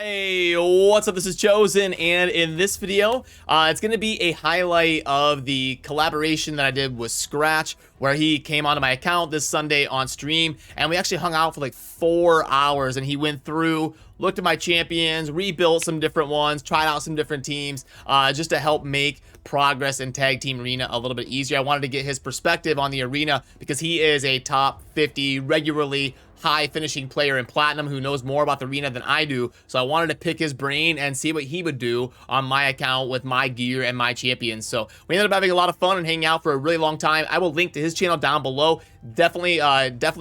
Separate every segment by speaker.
Speaker 1: Hey, what's up? This is Chosen, and in this video, it's going to be a highlight of the collaboration that I did with Skratch, where he came onto my account this Sunday on stream, and we actually hung out for like 4 hours, and he went through, looked at my champions, rebuilt some different ones, tried out some different teams, just to help make progress in Tag Team Arena a little bit easier. I wanted to get his perspective on the arena because he is a top 50 regularly high finishing player in Platinum who knows more about the arena than I do. So I wanted to pick his brain and see what he would do on my account with my gear and my champions. So we ended up having a lot of fun and hanging out for a really long time. I will link to his channel down below. Definitely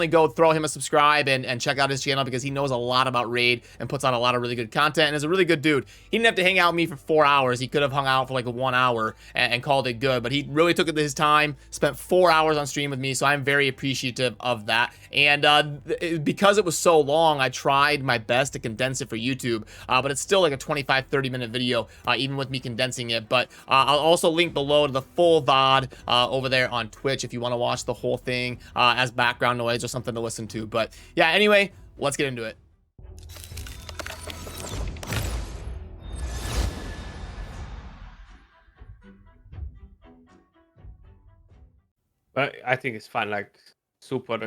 Speaker 1: go throw him a subscribe and check out his channel because he knows a lot about Raid and puts on a lot of really good content and is a really good dude. He didn't have to hang out with me for 4 hours. He could have hung out for like 1 hour and called it good, but he really took his time, spent 4 hours on stream with me, so I'm very appreciative of that. And because it was so long, I tried my best to condense it for YouTube, but it's still like a 25-30 minute video, even with me condensing it. But I'll also link below to the full VOD over there on Twitch if you want to watch the whole thing as background noise or something to listen to. But yeah, anyway, let's get into it.
Speaker 2: But I think it's fine, like super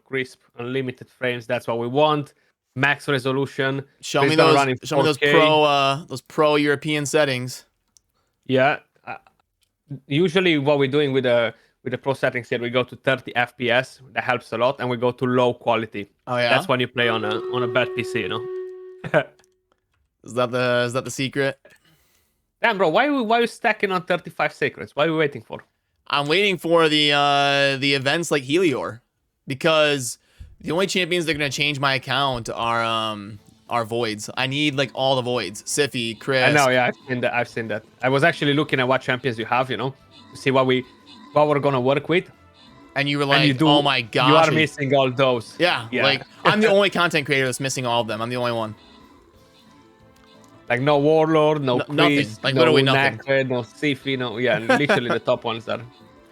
Speaker 2: crisp, unlimited frames. That's what we want. Max resolution.
Speaker 1: Show me those pro European settings.
Speaker 2: Yeah. Usually, what we're doing with the pro settings here, we go to 30 FPS. That helps a lot, and we go to low quality.
Speaker 1: Oh yeah.
Speaker 2: That's when you play on a bad PC, you know.
Speaker 1: Is that the secret?
Speaker 2: Damn, bro, why are you stacking on 35 sacreds? What are you waiting for?
Speaker 1: I'm waiting for the events like Helior, because the only champions that are gonna change my account are voids. I need like all the voids. Siffy, Chris.
Speaker 2: I know, yeah, I've seen that. I was actually looking at what champions you have, you know, to see what we're gonna work with.
Speaker 1: And you were like, oh my gosh,
Speaker 2: you are missing all those.
Speaker 1: Yeah, like I'm the only content creator that's missing all of them. I'm the only one.
Speaker 2: Like no Warlord, no Chris,
Speaker 1: nothing. Like
Speaker 2: no
Speaker 1: literally nothing.
Speaker 2: Naked, no Siffy, no, yeah, literally the top ones are.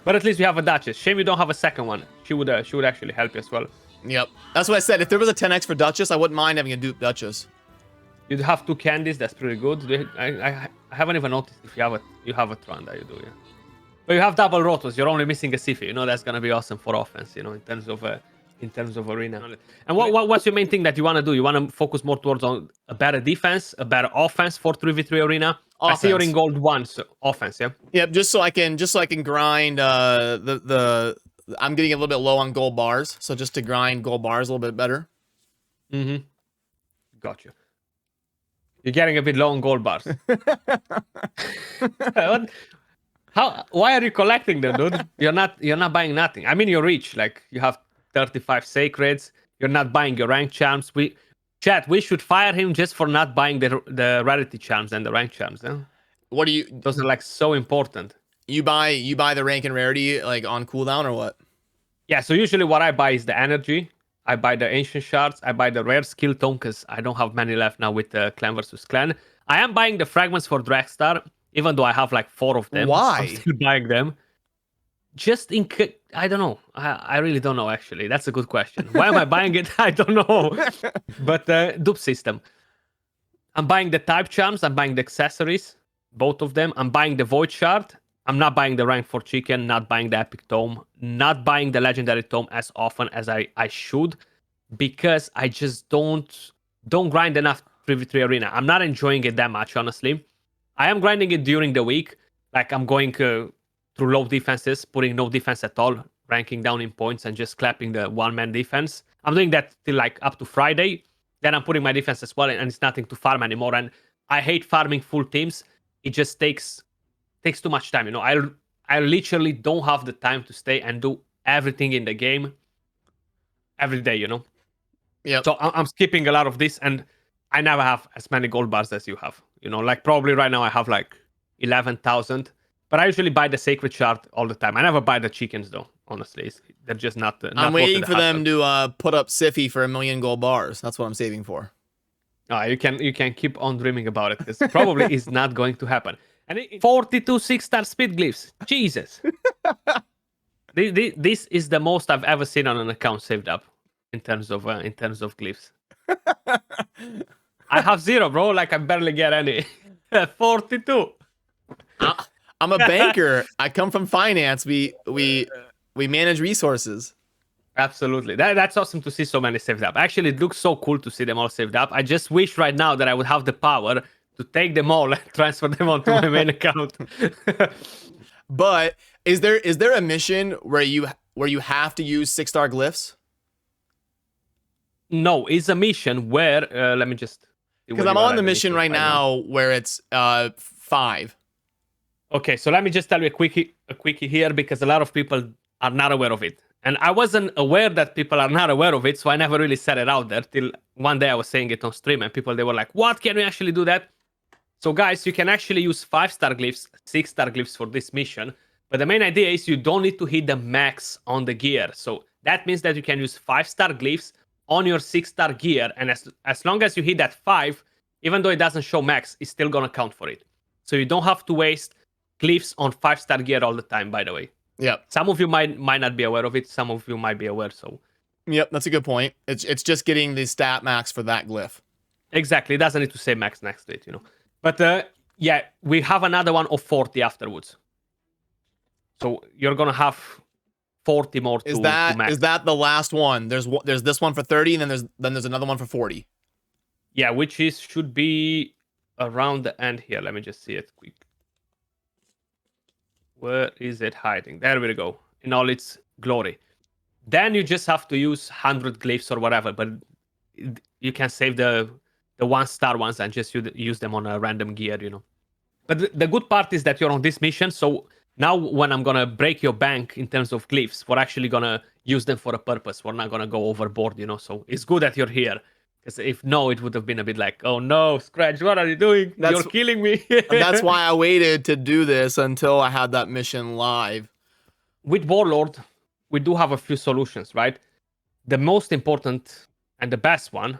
Speaker 2: But at least we have a Duchess. Shame you don't have a second one. She would actually help you as well.
Speaker 1: Yep, that's what I said. If there was a 10x for Duchess, I wouldn't mind having a dupe Duchess.
Speaker 2: You'd have 2 candies. That's pretty good. I haven't even noticed if you have a Tranda. You do, yeah. But you have double rotos. You're only missing a Siffy. You know that's gonna be awesome for offense. You know, in terms of arena. And what's your main thing that you want to do? You want to focus more towards on a better defense, a better offense for 3v3 arena. Offense. I see you're in gold 1, so offense, yeah.
Speaker 1: Yep, just so I can grind I'm getting a little bit low on gold bars, so just to grind gold bars a little bit better.
Speaker 2: Got you. You're getting a bit low on gold bars. Why are you collecting them, dude? You're not buying nothing. I mean, you're rich. Like you have 35 sacreds. You're not buying your rank charms. Chat, we should fire him just for not buying the rarity charms and the rank charms. Eh?
Speaker 1: What do you?
Speaker 2: Those are like so important.
Speaker 1: You buy the rank and rarity like on cooldown or what?
Speaker 2: Yeah. So usually what I buy is the energy. I buy the ancient shards. I buy the rare skill tome because I don't have many left now with the clan versus clan. I am buying the fragments for Dragstar, even though I have like 4 of them.
Speaker 1: Why?
Speaker 2: I'm still buying them. Just in case, I don't know. I really don't know, actually. That's a good question. Why am I buying it? I don't know. But dupe system. I'm buying the type charms. I'm buying the accessories. Both of them. I'm buying the void shard. I'm not buying the rank 4 chicken. Not buying the epic tome. Not buying the legendary tome as often as I should. Because I just don't grind enough 3v3 arena. I'm not enjoying it that much, honestly. I am grinding it during the week. Like I'm going through low defenses, putting no defense at all, ranking down in points and just clapping the one-man defense. I'm doing that till like up to Friday. Then I'm putting my defense as well, and it's nothing to farm anymore. And I hate farming full teams. It just takes too much time. You know, I literally don't have the time to stay and do everything in the game every day, you know?
Speaker 1: Yeah.
Speaker 2: So I'm skipping a lot of this, and I never have as many gold bars as you have. You know, like probably right now I have like 11,000. But I usually buy the sacred shard all the time. I never buy the chickens though. Honestly, they're just not.
Speaker 1: I'm waiting for them to put up Siffy for 1 million gold bars. That's what I'm saving for.
Speaker 2: You can keep on dreaming about it. This probably is not going to happen. And 42 6-star speed glyphs. Jesus. This is the most I've ever seen on an account saved up in terms of glyphs. I have 0, bro. Like I barely get any. 42.
Speaker 1: I'm a banker. I come from finance. We manage resources.
Speaker 2: Absolutely. That's awesome to see so many saved up. Actually, it looks so cool to see them all saved up. I just wish right now that I would have the power to take them all and transfer them onto my main account.
Speaker 1: But is there a mission where you have to use 6-star glyphs?
Speaker 2: No, it's a mission where let me just,
Speaker 1: because I'm on the mission right now where it's 5.
Speaker 2: Okay, so let me just tell you a quickie here, because a lot of people are not aware of it. And I wasn't aware that people are not aware of it, so I never really said it out there till one day I was saying it on stream and people, they were like, what, can we actually do that? So guys, you can actually use 5-star glyphs, 6-star glyphs for this mission. But the main idea is you don't need to hit the max on the gear. So that means that you can use 5-star glyphs on your 6-star gear. And as long as you hit that 5, even though it doesn't show max, it's still going to count for it. So you don't have to waste glyphs on 5-star gear all the time, by the way.
Speaker 1: Yep.
Speaker 2: Some of you might not be aware of it. Some of you might be aware. So.
Speaker 1: Yep, that's a good point. It's just getting the stat max for that glyph.
Speaker 2: Exactly. It doesn't need to say max next to it, you know. But yeah, we have another one of 40 afterwards. So you're gonna have 40 more to max.
Speaker 1: Is that the last one? There's this one for 30, and then there's another one for 40.
Speaker 2: Yeah, which should be around the end here. Let me just see it quick. Where is it hiding? There we go. In all its glory. Then you just have to use 100 glyphs or whatever, but you can save the 1-star ones and just use them on a random gear, you know. But the good part is that you're on this mission, so now when I'm gonna break your bank in terms of glyphs, we're actually gonna use them for a purpose. We're not gonna go overboard, you know. So it's good that you're here. Because if no, it would have been a bit like, oh no, Skratch, what are you doing? You're killing me.
Speaker 1: That's why I waited to do this until I had that mission live.
Speaker 2: With Warlord, we do have a few solutions, right? The most important and the best one,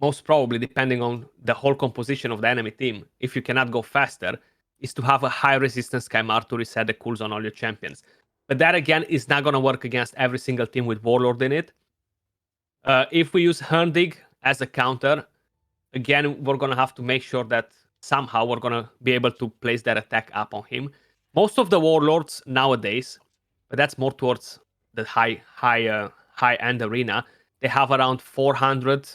Speaker 2: most probably depending on the whole composition of the enemy team, if you cannot go faster, is to have a high resistance Chimera to reset the cools on all your champions. But that again is not going to work against every single team with Warlord in it. If we use Herndig as a counter, again, we're going to have to make sure that somehow we're going to be able to place that attack up on him. Most of the Warlords nowadays, but that's more towards the high-end arena, they have around 400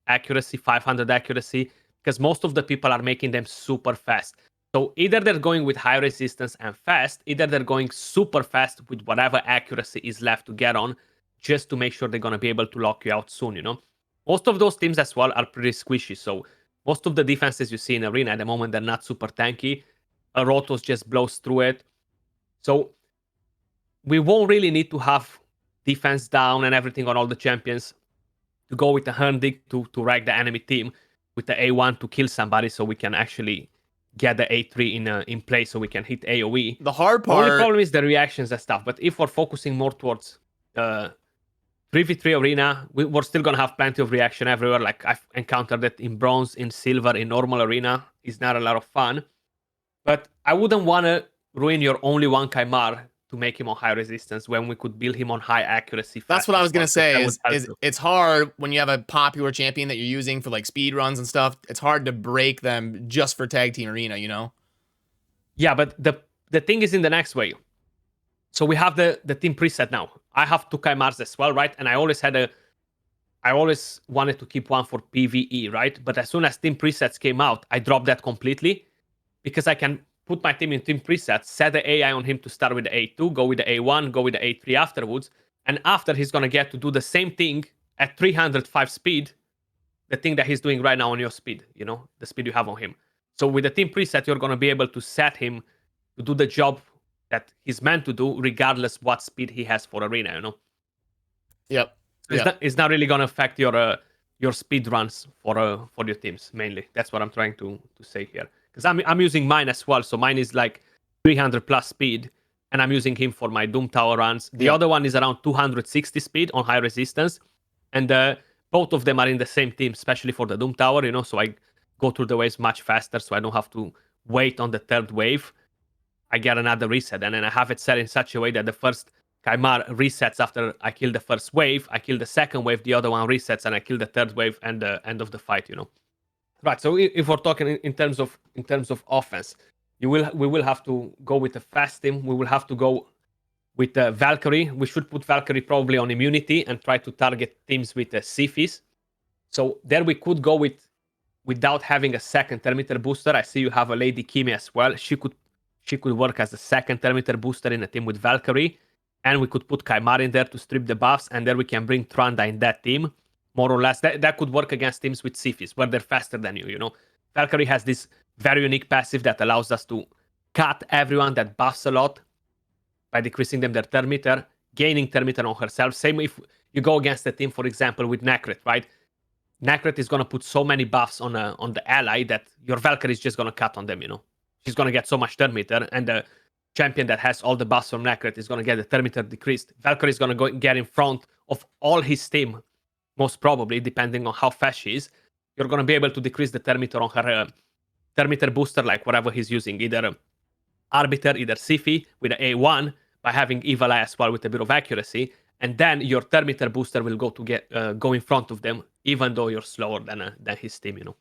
Speaker 2: accuracy, 500 accuracy, because most of the people are making them super fast. So either they're going with high resistance and fast, either they're going super fast with whatever accuracy is left to get on, just to make sure they're going to be able to lock you out soon, you know? Most of those teams as well are pretty squishy, so most of the defenses you see in Arena at the moment, they're not super tanky. A Rotos just blows through it. So we won't really need to have defense down and everything on all the champions to go with the Herndig to wreck the enemy team, with the A1 to kill somebody so we can actually get the A3 in place so we can hit AoE.
Speaker 1: The hard part...
Speaker 2: The only problem is the reactions and stuff, but if we're focusing more towards 3v3 arena, we're still going to have plenty of reaction everywhere. Like I've encountered it in bronze, in silver, in normal arena. It's not a lot of fun. But I wouldn't want to ruin your only one Chimera to make him on high resistance when we could build him on high accuracy.
Speaker 1: That's what I was going to say. It's hard when you have a popular champion that you're using for like speed runs and stuff. It's hard to break them just for tag team arena, you know?
Speaker 2: Yeah, but the thing is in the next way. So we have the team preset now. I have 2 Chimeras as well, right? And I always wanted to keep one for PvE, right? But as soon as team presets came out, I dropped that completely because I can put my team in team presets, set the AI on him to start with the A2, go with the A1, go with the A3 afterwards. And after he's going to get to do the same thing at 305 speed, the thing that he's doing right now on your speed, you know, the speed you have on him. So with the team preset, you're going to be able to set him to do the job that he's meant to do, regardless what speed he has for arena, you know?
Speaker 1: Yep.
Speaker 2: It's not really going to affect your speed runs for your teams, mainly. That's what I'm trying to say here. Because I'm using mine as well, so mine is like 300 plus speed, and I'm using him for my Doom Tower runs. The other one is around 260 speed on high resistance, and both of them are in the same team, especially for the Doom Tower, you know, so I go through the waves much faster, so I don't have to wait on the third wave. I get another reset, and then I have it set in such a way that the first Chimera resets after I kill the first wave, I kill the second wave, the other one resets, and I kill the third wave and the end of the fight, you know. Right. So if we're talking in terms of offense, we will have to go with a fast team. We will have to go with Valkyrie. We should put Valkyrie probably on immunity and try to target teams with Sifis. So there we could go without having a second telemeter booster. I see you have a Lady Kimi as well. She could work as a second telemeter booster in a team with Valkyrie. And we could put Kaimar in there to strip the buffs, and then we can bring Tranda in that team. More or less, that could work against teams with Sifis, where they're faster than you, you know. Valkyrie has this very unique passive that allows us to cut everyone that buffs a lot by decreasing them their turn meter, gaining turn meter on herself. Same if you go against a team, for example, with Nekret, right? Nekret is going to put so many buffs on the ally that your Valkyrie is just going to cut on them, you know. She's going to get so much turn meter, and the champion that has all the buffs from Nekret is going to get the turn meter decreased. Valkyrie is going to go get in front of all his team, most probably, depending on how fast she is. You're going to be able to decrease the turn meter on her turn meter booster, like whatever he's using, either Arbiter, either Sifi with an A1, by having Evil Eye as well with a bit of accuracy, and then your turn meter booster will go in front of them, even though you're slower than his team, you know.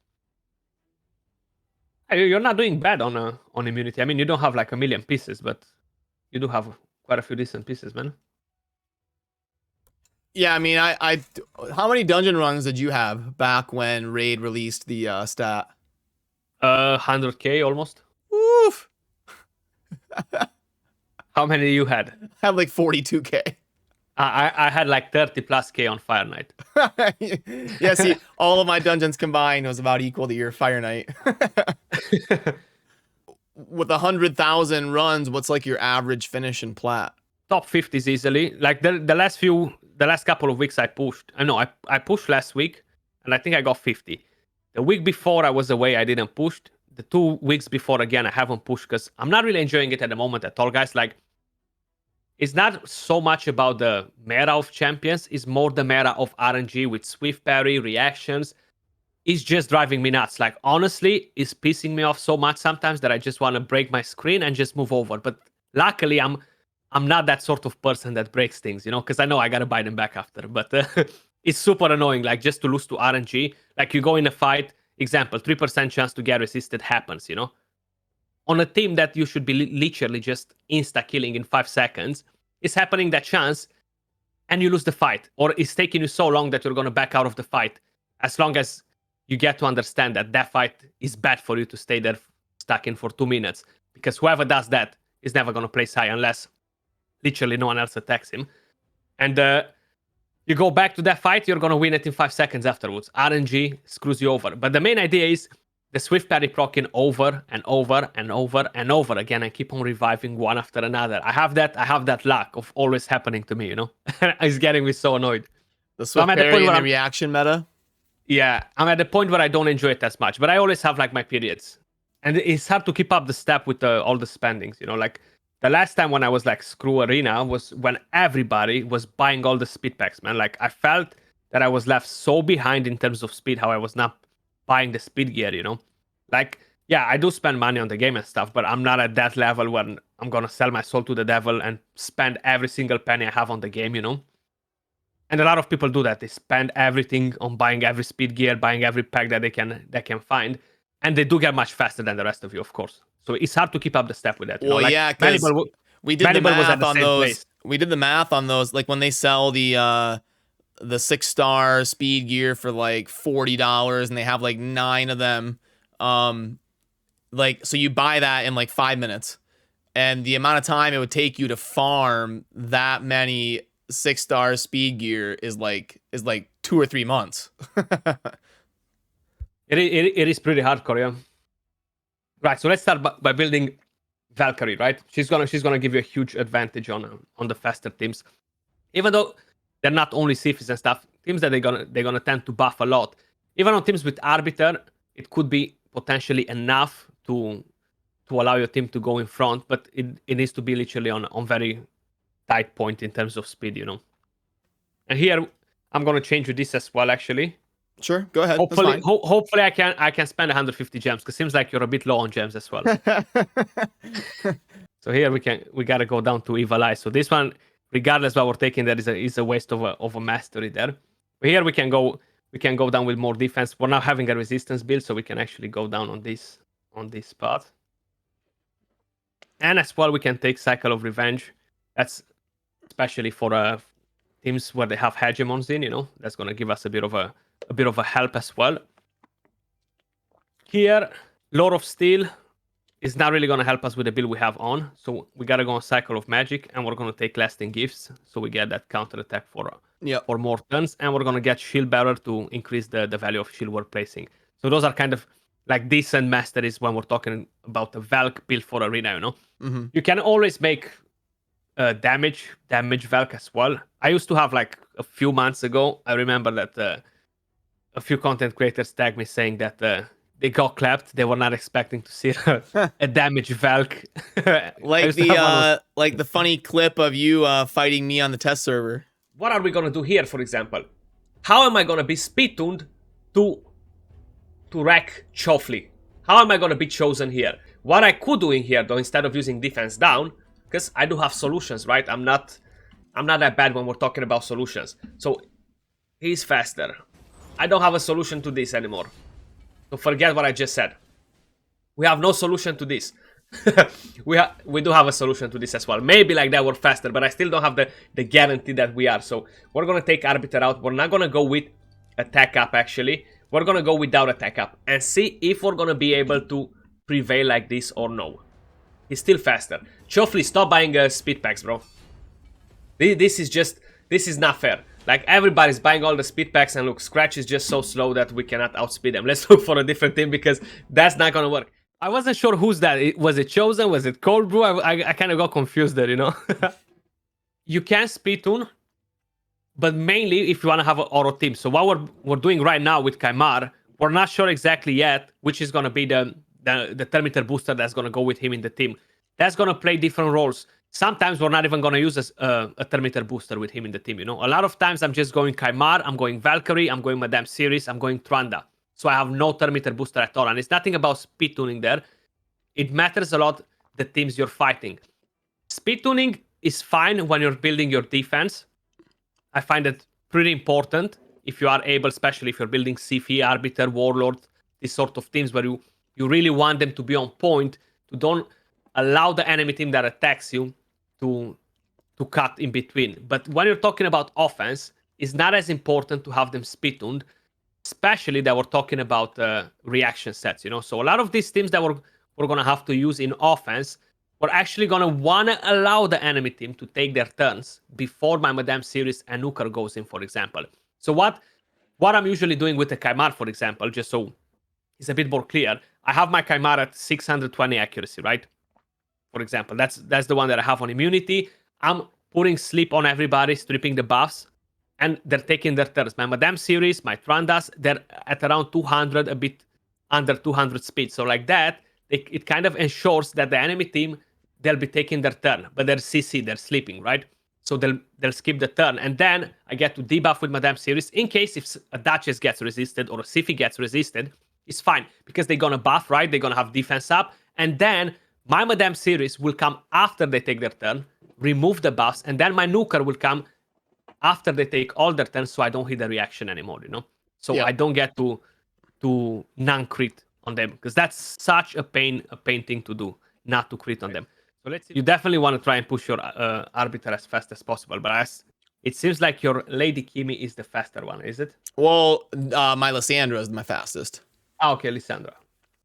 Speaker 2: You're not doing bad on immunity. I mean, you don't have like a million pieces, but you do have quite a few decent pieces, man.
Speaker 1: Yeah, I mean, I how many dungeon runs did you have back when Raid released the stat?
Speaker 2: 100k almost.
Speaker 1: Oof.
Speaker 2: How many you had?
Speaker 1: I had like 42k.
Speaker 2: I had like 30 plus k on Fire Knight.
Speaker 1: Yeah, see, all of my dungeons combined was about equal to your Fire Knight. With 100,000 runs, what's like your average finish in plat?
Speaker 2: Top 50s easily. Like the last couple of weeks I pushed. I pushed last week, and I think I got 50. The week before I was away, I didn't push. The 2 weeks before, again, I haven't pushed because I'm not really enjoying it at the moment at all, guys. Like, it's not so much about the meta of champions. It's more the meta of RNG with swift parry, reactions. It's just driving me nuts. Like, honestly, it's pissing me off so much sometimes that I just want to break my screen and just move over. But luckily, I'm not that sort of person that breaks things, you know, because I know I got to buy them back after. But it's super annoying, like, just to lose to RNG. Like, you go in a fight, example, 3% chance to get resisted happens, you know? On a team that you should be literally just insta-killing in 5 seconds, it's happening that chance, and you lose the fight. Or it's taking you so long that you're going to back out of the fight. As long as you get to understand that fight is bad for you to stay there stuck in for 2 minutes. Because whoever does that is never going to place high unless literally no one else attacks him. And you go back to that fight, you're going to win it in 5 seconds afterwards. RNG screws you over. But the main idea is the swift parry proccing over and over and over and over again and keep on reviving one after another. I have that luck of always happening to me, you know? It's getting me so annoyed.
Speaker 1: The swift parry and the reaction meta?
Speaker 2: Yeah, I'm at the point where I don't enjoy it as much, but I always have like my periods. And it's hard to keep up the step with all the spendings, you know? Like, the last time when I was like, screw Arena, was when everybody was buying all the speed packs, man. Like, I felt that I was left so behind in terms of speed, how I was not buying the speed gear, you know? Like, yeah, I do spend money on the game and stuff, but I'm not at that level when I'm gonna sell my soul to the devil and spend every single penny I have on the game, you know? And a lot of people do that. They spend everything on buying every speed gear, buying every pack that they can find, and they do get much faster than the rest of you, of course. So it's hard to keep up the step with that. You
Speaker 1: well,
Speaker 2: know? Like,
Speaker 1: yeah, because we did the math on those. Place. We did the math on those. Like, when they sell the 6-star speed gear for like $40, and they have like 9 of them. Like, so you buy that in like 5 minutes, and the amount of time it would take you to farm that many 6-star speed gear is like 2 or 3 months.
Speaker 2: It is pretty hardcore, yeah. Right, so let's start by building Valkyrie, right? She's gonna give you a huge advantage on the faster teams, even though they're not only Sifis and stuff. Teams that they're gonna tend to buff a lot. Even on teams with Arbiter, it could be potentially enough to allow your team to go in front, but it needs to be literally on very tight point in terms of speed, you know. And here I'm gonna change with this as well, actually.
Speaker 1: Sure, go ahead.
Speaker 2: Hopefully I can spend 150 gems, because it seems like you're a bit low on gems as well. So here we gotta go down to Evil Eye. So this one, regardless what we're taking, there is a waste of a mastery there. But here we can go we can go down with more defense. We're now having a resistance build, so we can actually go down on this spot. And as well, we can take Cycle of Revenge. That's especially for teams where they have hegemons in, that's gonna give us a bit of a help as well. Here, Lord of Steel is not really gonna help us with the build we have on, so we gotta go on Cycle of Magic, and we're gonna take Lasting Gifts, so we get that counter attack for more turns, and we're gonna get Shield Bearer to increase the value of shield we're placing. So those are kind of like decent masteries when we're talking about the Valk build for Arena, You can always make damage Valk as well. I used to have like a few months ago, I remember that a few content creators tagged me saying that they got clapped. They were not expecting to see a damage Valk.
Speaker 1: Like the funny clip of you fighting me on the test server.
Speaker 3: What are we gonna do here, for example? How am I gonna be speed tuned to wreck Chofly? How am I gonna be chosen here? What I could do in here, though, instead of using defense down, because I do have solutions, right? I'm not that bad when we're talking about solutions. So he's faster. I don't have a solution to this anymore. So forget what I just said. We have no solution to this. we do have a solution to this as well. Maybe like that we're faster, but I still don't have the guarantee that we are. So we're gonna take Arbiter out. We're not gonna go with attack up actually. We're gonna go without attack up and see if we're gonna be able to prevail like this or no. He's still faster. Chofly, stop buying speed packs, bro. This is not fair. Like, everybody's buying all the speed packs, and look, Skratch is just so slow that we cannot outspeed them. Let's look for a different team, because that's not gonna work.
Speaker 2: I wasn't sure who's that. Was it Chosen? Was it Cold Brew? I kind of got confused there, You can speed tune, but mainly if you want to have an auto team. So what we're doing right now with Kaimar, we're not sure exactly yet which is gonna be the Thermimeter booster that's gonna go with him in the team. That's gonna play different roles. Sometimes we're not even going to use a Thermimeter booster with him in the team, A lot of times I'm just going Kaimar, I'm going Valkyrie, I'm going Madame Series, I'm going Tranda. So I have no Thermimeter booster at all. And it's nothing about speed tuning there. It matters a lot the teams you're fighting. Speed tuning is fine when you're building your defense. I find it pretty important if you are able, especially if you're building CF, Arbiter, Warlord, these sort of teams where you really want them to be on point, to don't allow the enemy team that attacks you to cut in between. But when you're talking about offense, it's not as important to have them speed tuned, especially that we're talking about reaction sets, So a lot of these teams that we're going to have to use in offense, we're actually going to want to allow the enemy team to take their turns before my Madame Series and Nuker goes in, for example. So what I'm usually doing with the Kaimar, for example, just so it's a bit more clear, I have my Kaimar at 620 accuracy, right? For example, that's the one that I have on immunity. I'm putting sleep on everybody, stripping the buffs, and they're taking their turns. My Madame Series, my Trandas, they're at around 200, a bit under 200 speed. So like that, it kind of ensures that the enemy team, they'll be taking their turn, but they're CC, they're sleeping, right? So they'll skip the turn. And then I get to debuff with Madame Series in case if a Duchess gets resisted or a Sifi gets resisted, it's fine because they're going to buff, right? They're going to have defense up. And then my Madame Series will come after they take their turn, remove the buffs, and then my Nuker will come after they take all their turns, so I don't hit the reaction anymore, So I don't get to non-crit on them, because that's such a pain thing to do, not to crit on them. So let's see. You definitely want to try and push your Arbiter as fast as possible, but it seems like your Lady Kimi is the faster one, is it?
Speaker 1: Well, my Lysandra is my fastest.
Speaker 2: Okay, Lysandra.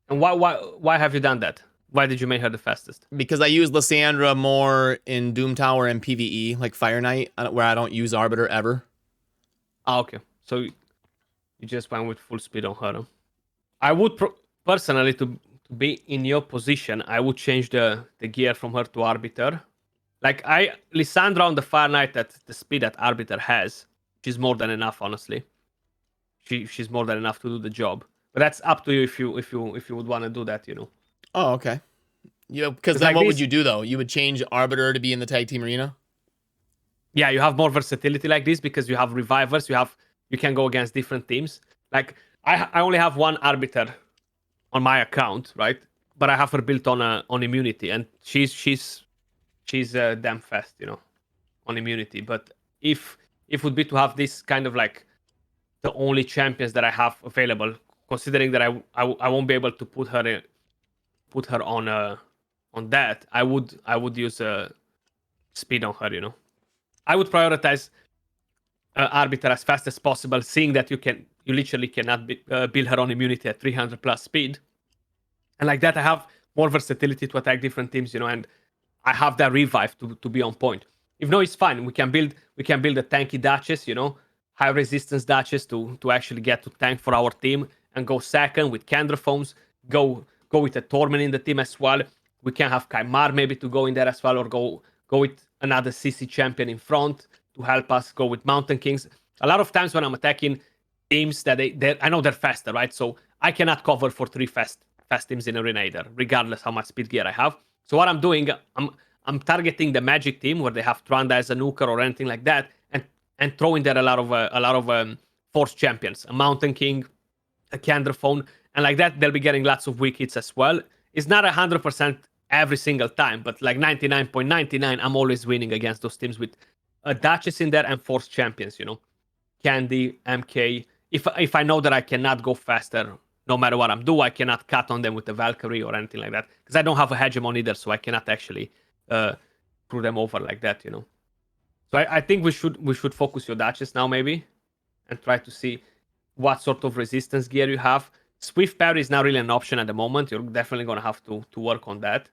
Speaker 2: And why have you done that? Why did you make her the fastest?
Speaker 1: Because I use Lysandra more in Doom Tower and PvE, like Fire Knight, where I don't use Arbiter ever.
Speaker 2: Okay. So you just went with full speed on her. Huh? I would personally, to be in your position, I would change the gear from her to Arbiter. Like Lysandra on the Fire Knight at the speed that Arbiter has, she's more than enough, honestly. She's more than enough to do the job. But that's up to you if you would want to do that,
Speaker 1: Oh, okay. Yeah, because then what would you do, though? You would change Arbiter to be in the tag team arena?
Speaker 2: Yeah, you have more versatility like this because you have revivers. You can go against different teams. Like, I only have one Arbiter on my account, right? But I have her built on immunity, and she's damn fast, on immunity. But if it would be to have this kind of like the only champions that I have available. Considering that I won't be able to put her on that, I would use speed on her. You know, I would prioritize Arbiter as fast as possible, seeing that you literally cannot build her on immunity at 300 plus speed, and like that I have more versatility to attack different teams, you know, and I have that revive to be on point. If no, it's fine. We can build a tanky Duchess, you know, high resistance Duchess to actually get to tank for our team and go second with Candrophones. Go with a Torment in the team as well. We can have Kaimar maybe to go in there as well, or go with another CC champion in front to help us go with Mountain Kings. A lot of times when I'm attacking teams that I know they're faster, right? So I cannot cover for 3 fast teams in Arena either, regardless how much speed gear I have. So what I'm doing, I'm targeting the Magic team where they have Tranda as a nuker or anything like that, and throwing there a lot of Force champions, a Mountain King, a Candrophone, and like that they'll be getting lots of weak hits as well. It's not 100% every single time, but like 99.99, I'm always winning against those teams with a Duchess in there and Force champions, you know, Candy, MK. If I know that I cannot go faster, no matter what I'm doing, I cannot cut on them with the Valkyrie or anything like that, because I don't have a hegemon either, so I cannot actually screw them over like that, you know. So I think we should focus your Duchess now maybe, and try to see what sort of resistance gear you have. Swift parry is not really an option at the moment. You're definitely gonna have to work on that.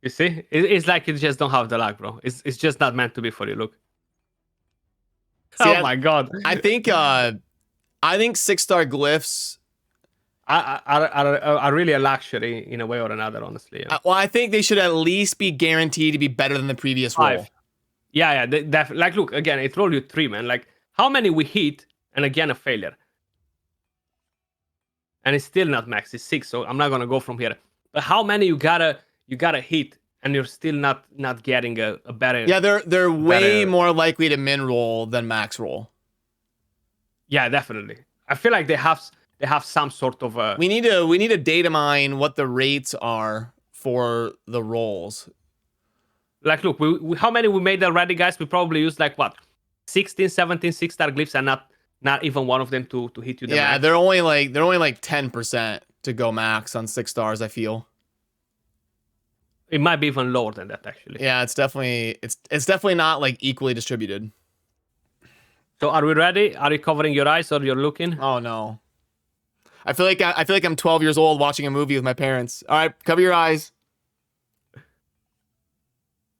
Speaker 2: You see, it's like you just don't have the luck, bro. It's just not meant to be for you. Look.
Speaker 1: See,
Speaker 2: oh my god.
Speaker 1: I think 6-star glyphs
Speaker 2: are really a luxury in a way or another, honestly. Yeah.
Speaker 1: Well, I think they should at least be guaranteed to be better than the previous
Speaker 2: 5.
Speaker 1: roll.
Speaker 2: Yeah. Like, look, again, it rolled you 3, man. Like, how many we hit, and again, a failure. And it's still not max, it's 6, so I'm not gonna go from here. But how many you gotta hit, and you're still not getting a better...
Speaker 1: Yeah, they're way more likely to min roll than max roll.
Speaker 2: Yeah, definitely. I feel like they have some sort of a...
Speaker 1: We need to data mine what the rates are for the rolls.
Speaker 2: Like, look, we how many we made already, guys? We probably used like what, 16, 17 6-star glyphs, and not even one of them to hit you.
Speaker 1: Yeah,
Speaker 2: max.
Speaker 1: they're only like 10% to go max on 6 stars. I feel
Speaker 2: it might be even lower than that, actually.
Speaker 1: Yeah, it's definitely not like equally distributed.
Speaker 2: So are we ready? Are you covering your eyes or you're looking?
Speaker 1: Oh no. I feel like I'm 12 years old watching a movie with my parents. All right, cover your eyes.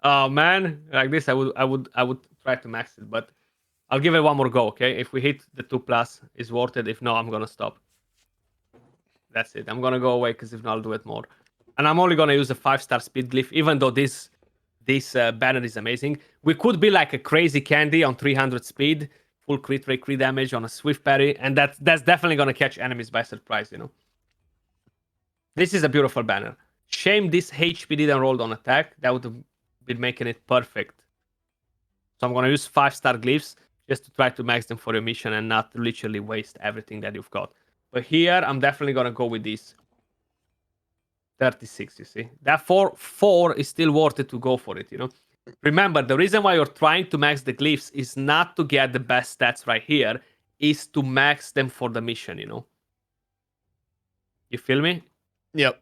Speaker 2: Oh man, like this, I would try to max it, but I'll give it one more go. Okay, if we hit the 2+, it's worth it. If no, I'm gonna stop. That's it. I'm gonna go away, because if not, I'll do it more. And I'm only gonna use a 5-star speed glyph, even though this banner is amazing. We could be like a crazy Candy on 300 speed, full crit rate, crit damage on a swift parry, and that's definitely gonna catch enemies by surprise, you know. This is a beautiful banner. Shame this HP didn't roll on attack. That would have been making it perfect. So I'm gonna use 5-star glyphs just to try to max them for your mission and not literally waste everything that you've got. But here, I'm definitely gonna go with these 36, you see. That 4 is still worth it to go for it, you know. Remember, the reason why you're trying to max the glyphs is not to get the best stats right here, is to max them for the mission, you know. You feel me?
Speaker 1: Yep.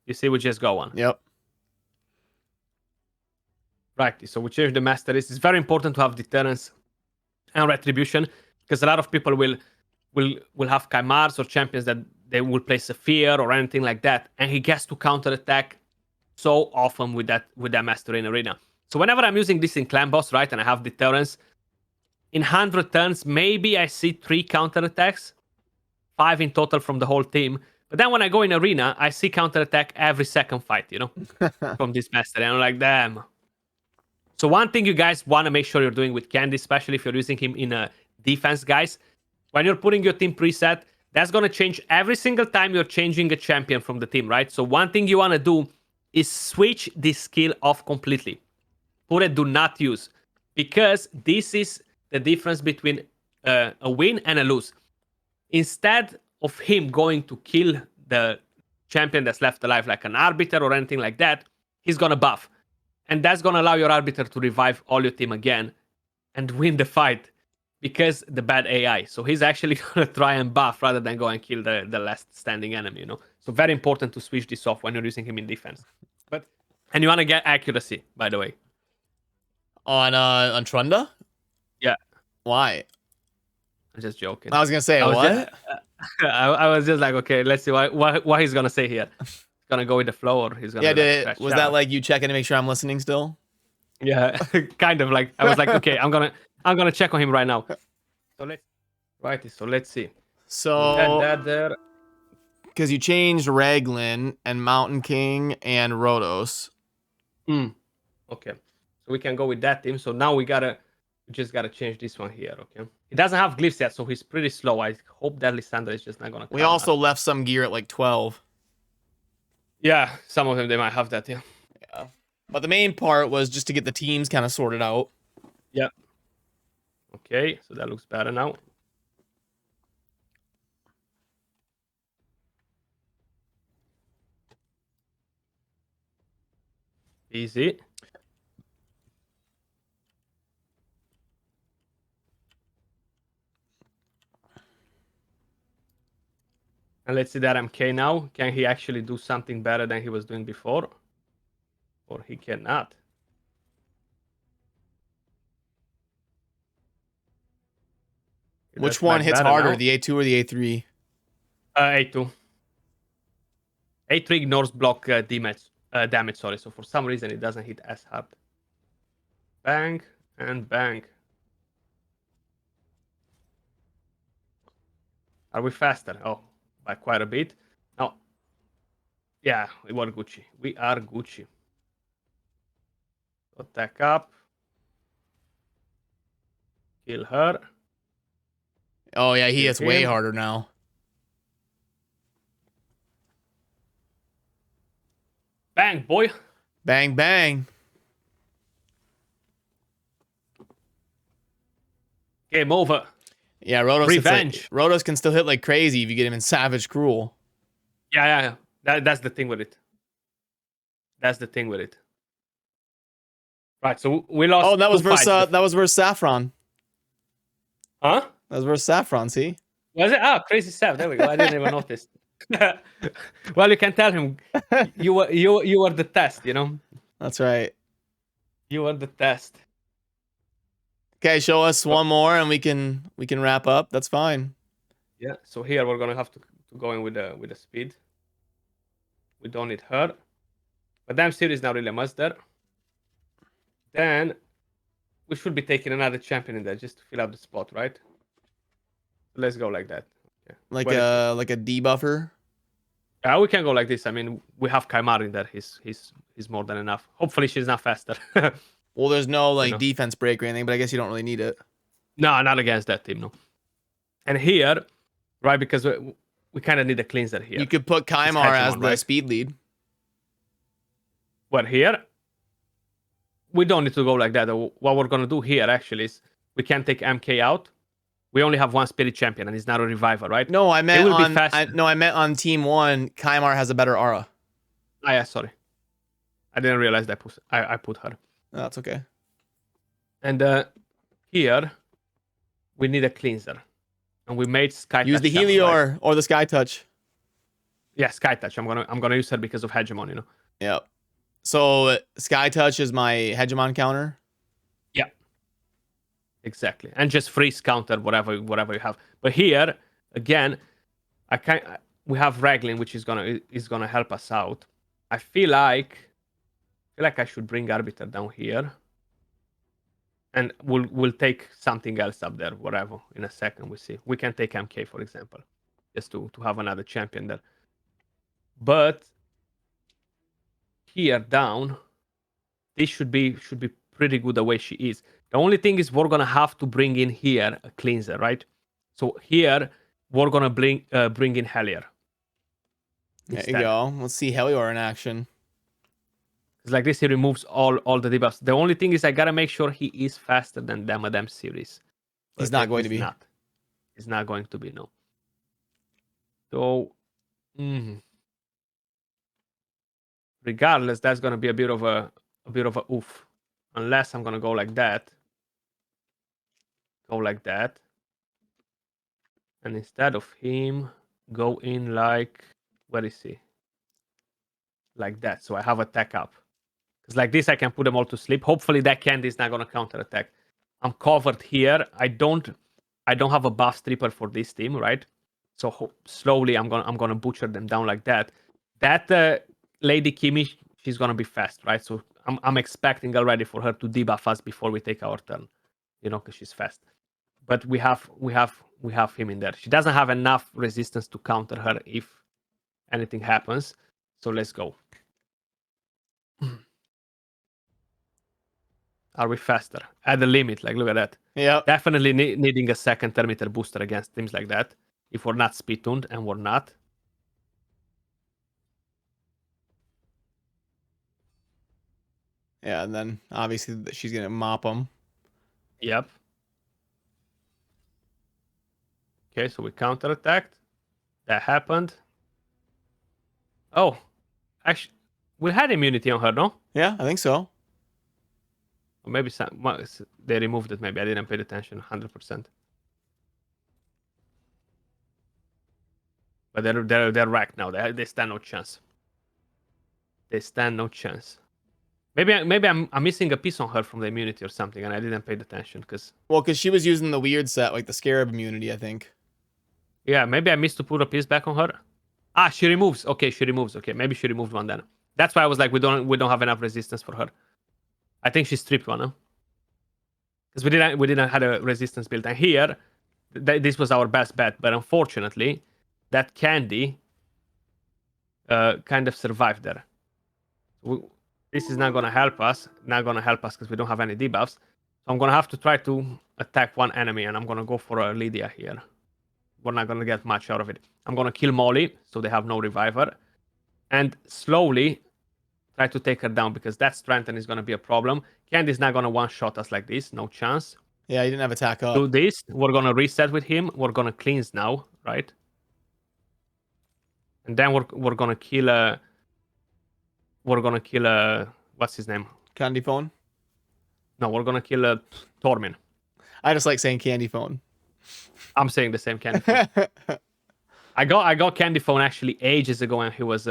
Speaker 2: You see, we just go on.
Speaker 1: Yep.
Speaker 2: Right, so we change the master list. It's very important to have deterrence and retribution, because a lot of people will have Kaimars or champions that they will place a fear or anything like that, and he gets to counter attack so often with that master in arena. So whenever I'm using this in clan boss, right, and I have deterrence, in 100 turns, maybe I see 3 counter attacks, 5 in total from the whole team. But then when I go in arena, I see counter attack every second fight, you know, from this master, and I'm like, damn. So one thing you guys want to make sure you're doing with Candy, especially if you're using him in a defense, guys, when you're putting your team preset, that's going to change every single time you're changing a champion from the team, right? So one thing you want to do is switch this skill off completely. Put it do not use, because this is the difference between a win and a lose. Instead of him going to kill the champion that's left alive, like an Arbiter or anything like that, he's going to buff. And that's going to allow your Arbiter to revive all your team again and win the fight. because the bad AI. So he's actually gonna try and buff rather than go and kill the last standing enemy, you know. So very important to switch this off when you're using him in defense. And you want to get accuracy, by the way.
Speaker 1: On Trunda?
Speaker 2: Yeah.
Speaker 1: Why?
Speaker 2: I'm just joking.
Speaker 1: I was gonna say what?
Speaker 2: I was just like, okay, let's see what he's gonna say here. He's gonna go with the flow, or he's gonna.
Speaker 1: Yeah, was that like you checking to make sure I'm listening still?
Speaker 2: Yeah, kind of like I was like, okay, I'm gonna check on him right now. So let's see.
Speaker 1: So
Speaker 2: that there.
Speaker 1: Because you changed Raglan and Mountain King and Rhodos.
Speaker 2: Okay, so we can go with that team. So now we just gotta change this one here. Okay, he doesn't have glyphs yet, so he's pretty slow. I hope that Lysandra is just not gonna.
Speaker 1: We also left some gear at like 12.
Speaker 2: Yeah, some of them they might have that. Yeah.
Speaker 1: But the main part was just to get the teams kind of sorted out.
Speaker 2: Yeah. Okay, so that looks better now. Easy. And let's see that MK now. Can he actually do something better than he was doing before? Or he cannot?
Speaker 1: Which one hits harder, now. The A2 or the A3?
Speaker 2: A2. A3 ignores block damage, sorry. So for some reason, it doesn't hit as hard. Bang and bang. Are we faster? Oh, by quite a bit. No. Yeah, we were Gucci. We are Gucci. Attack up. Kill her.
Speaker 1: Oh, yeah, he hits way harder now.
Speaker 2: Bang, boy.
Speaker 1: Bang, bang.
Speaker 2: Game over.
Speaker 1: Yeah, Rhodos.
Speaker 2: Revenge.
Speaker 1: Rhodos can still hit like crazy if you get him in Savage Cruel.
Speaker 2: Yeah. That's the thing with it. Right, so we lost.
Speaker 1: Oh, that was versus Saffron.
Speaker 2: Huh?
Speaker 1: That was versus Saffron. See?
Speaker 2: Was it? Ah, crazy Saff. There we go. I didn't even notice. Well, you can tell him you were the test. You know.
Speaker 1: That's right.
Speaker 2: You were the test.
Speaker 1: Okay, show us one more, and we can wrap up. That's fine.
Speaker 2: Yeah. So here we're gonna have to go in with the speed. We don't need her, but damn series now really must there. Then we should be taking another champion in there just to fill up the spot, right? Let's go like that. Yeah.
Speaker 1: Like a debuffer.
Speaker 2: Yeah, we can go like this. I mean, we have Kaimar in there. He's more than enough. Hopefully, she's not faster.
Speaker 1: Well, there's no defense break or anything, but I guess you don't really need it.
Speaker 2: No, not against that team, no. And here, right, because we kind of need a cleanser here.
Speaker 1: You could put Kaimar as the speed lead.
Speaker 2: What, here? We don't need to go like that. What we're going to do here, actually, is we can take MK out. We only have one spirit champion, and he's not a reviver, right?
Speaker 1: No, I meant I meant on team 1, Kaimar has a better aura.
Speaker 2: Ah, yeah, sorry. I didn't realize that I put her.
Speaker 1: Oh, that's okay.
Speaker 2: And here, we need a cleanser. And we made Sky Touch.
Speaker 1: Use the Helior or the Sky Touch.
Speaker 2: Yeah, Sky Touch. I'm gonna use her because of Hegemon, you know.
Speaker 1: Yep. So Sky Touch is my Hegemon counter?
Speaker 2: Yeah. Exactly. And just freeze counter whatever you have. But here, again, we have Raglan, which is gonna help us out. I feel like I should bring Arbiter down here. And we'll take something else up there, whatever. In a second, we see. We can take MK, for example, just to have another champion there. But here down, this should be pretty good the way she is. The only thing is we're gonna have to bring in here a cleanser, right? So here we're gonna bring in Hellier.
Speaker 1: There you go. Let's see Helior in action.
Speaker 2: It's like this, he removes all the debuffs. The only thing is I gotta make sure he is faster than Damadam series.
Speaker 1: He's not going to be.
Speaker 2: He's not going to be, no. So, regardless, that's gonna be a bit of a oof. Unless I'm gonna go like that. go like that. And instead of him, go in like, where is he? Like that. So I have a tech up. Because like this, I can put them all to sleep. Hopefully that candy is not gonna counter attack. I'm covered here. I don't have a buff stripper for this team, right? So slowly I'm gonna butcher them down like that. That Lady Kimi, she's gonna be fast, right? So I'm expecting already for her to debuff us before we take our turn, you know, because she's fast. But we have him in there. She doesn't have enough resistance to counter her if anything happens. So let's go. Are we faster? At the limit, like look at that.
Speaker 1: Yeah.
Speaker 2: Definitely needing a second thermometer booster against teams like that. If we're not speed tuned, and we're not.
Speaker 1: Yeah, and then obviously she's gonna mop them.
Speaker 2: Yep. Okay, so we counterattacked. That happened. Oh, actually, we had immunity on her, no?
Speaker 1: Yeah, I think so.
Speaker 2: Or maybe they removed it. Maybe I didn't pay attention 100%. But they're wrecked now. They stand no chance. They stand no chance. Maybe I'm missing a piece on her from the immunity or something, and I didn't pay attention because.
Speaker 1: Well, because she was using the weird set, like the Scarab immunity, I think.
Speaker 2: Yeah, maybe I missed to put a piece back on her. Ah, she removes. Okay, she removes. Okay, maybe she removed one then. That's why I was like, we don't have enough resistance for her. I think she stripped one, huh? Because we didn't have a resistance build. And here, this was our best bet, but unfortunately, that candy kind of survived there. This is not gonna help us. Not gonna help us because we don't have any debuffs. So I'm gonna have to try to attack one enemy, and I'm gonna go for a Lydia here. We're not gonna get much out of it. I'm gonna kill Molly, so they have no reviver, and slowly try to take her down because that strengthen is gonna be a problem. Candy's not gonna one-shot us like this, no chance.
Speaker 1: Yeah, he didn't have attack up.
Speaker 2: Do this. We're gonna reset with him. We're gonna cleanse now, right? And then we're gonna kill what's his name?
Speaker 1: Candy phone.
Speaker 2: No, we're gonna kill Tormin.
Speaker 1: I just like saying candy phone.
Speaker 2: I'm saying the same candy phone. I got candy phone actually ages ago, and he was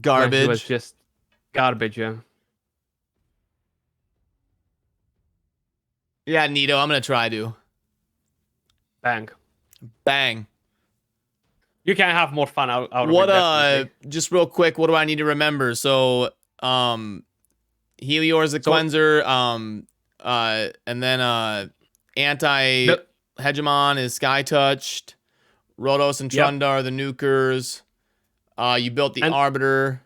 Speaker 1: Garbage.
Speaker 2: He was just garbage. Yeah.
Speaker 1: Yeah, Nito, I'm gonna try to.
Speaker 2: Bang.
Speaker 1: Bang.
Speaker 2: You can have more fun out of
Speaker 1: What
Speaker 2: it.
Speaker 1: just real quick, what do I need to remember? So Helior is the cleanser, and then anti Hegemon is Sky Touched, Rotos and Trunda are the nukers. You built the Arbiter.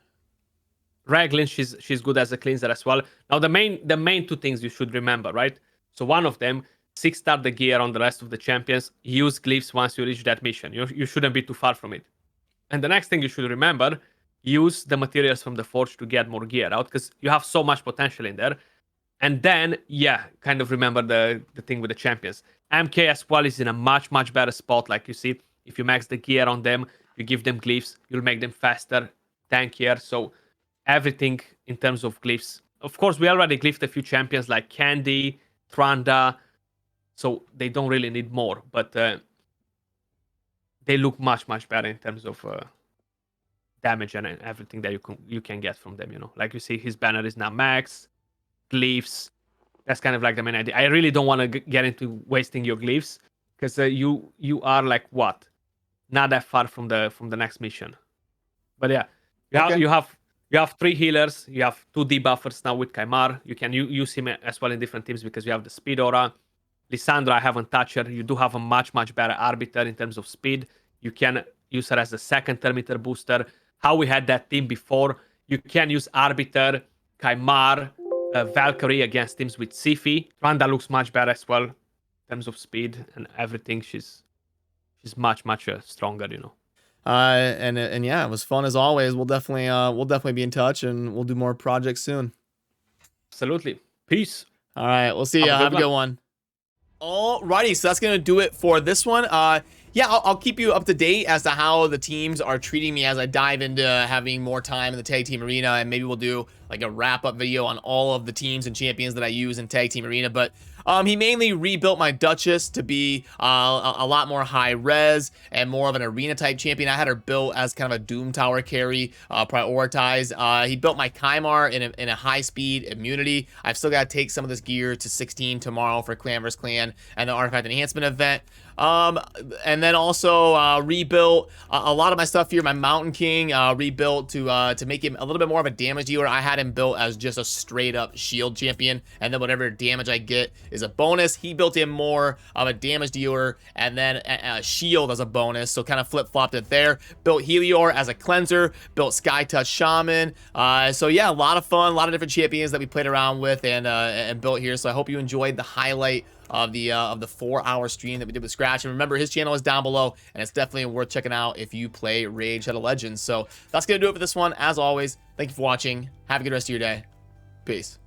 Speaker 2: Raglin, she's good as a cleanser as well. Now the main two things you should remember, right? So one of them, 6-star the gear on the rest of the champions. Use glyphs once you reach that mission. You shouldn't be too far from it. And the next thing you should remember, use the materials from the forge to get more gear out because you have so much potential in there. And then, kind of remember the thing with the champions. MK as well is in a much better spot. Like you see, if you max the gear on them, you give them glyphs, you'll make them faster, tankier. So everything in terms of glyphs. Of course, we already glyphed a few champions like Candy, Trunda, so they don't really need more, but they look much better in terms of damage and everything that you can get from them. You know, like you see, his banner is now max, glyphs. That's kind of like the main idea. I really don't want to get into wasting your glyphs because you are like what, not that far from the next mission. But yeah, you have 3 healers, you have 2 debuffers now with Kaimar. You can use him as well in different teams because you have the speed aura. Lissandra, I haven't touched her. You do have a much better Arbiter in terms of speed. You can use her as a second thermometer booster. How we had that team before, you can use Arbiter, Kaimar, Valkyrie against teams with Sifi. Randa looks much better as well in terms of speed and everything. She's much stronger, you know.
Speaker 1: And yeah, it was fun as always. We'll definitely be in touch, and we'll do more projects soon.
Speaker 2: Absolutely. Peace.
Speaker 1: All right, we'll see you. Have a good one. Alrighty, so that's gonna do it for this one. Yeah, I'll keep you up to date as to how the teams are treating me as I dive into having more time in the tag team arena, and maybe we'll do like a wrap-up video on all of the teams and champions that I use in tag team arena. But He mainly rebuilt my Duchess to be a lot more high res and more of an arena type champion. I had her built as kind of a Doom Tower carry, prioritized. He built my Kymar in a high speed immunity. I've still got to take some of this gear to 16 tomorrow for Clan vs Clan and the Artifact Enhancement event. And then also rebuilt a lot of my stuff here. My Mountain King rebuilt to make him a little bit more of a damage dealer. I had him built as just a straight up shield champion, and then whatever damage I get is a bonus. He built him more of a damage dealer and then a shield as a bonus, so kind of flip-flopped it there. Built Helior as a cleanser, built Sky Touch Shaman. So yeah, a lot of fun, a lot of different champions that we played around with and built here. So I hope you enjoyed the highlight of the 4-hour stream that we did with Skratch. And remember, his channel is down below, and it's definitely worth checking out if you play Raid Shadow Legends. So that's gonna do it for this one. As always, thank you for watching. Have a good rest of your day. Peace.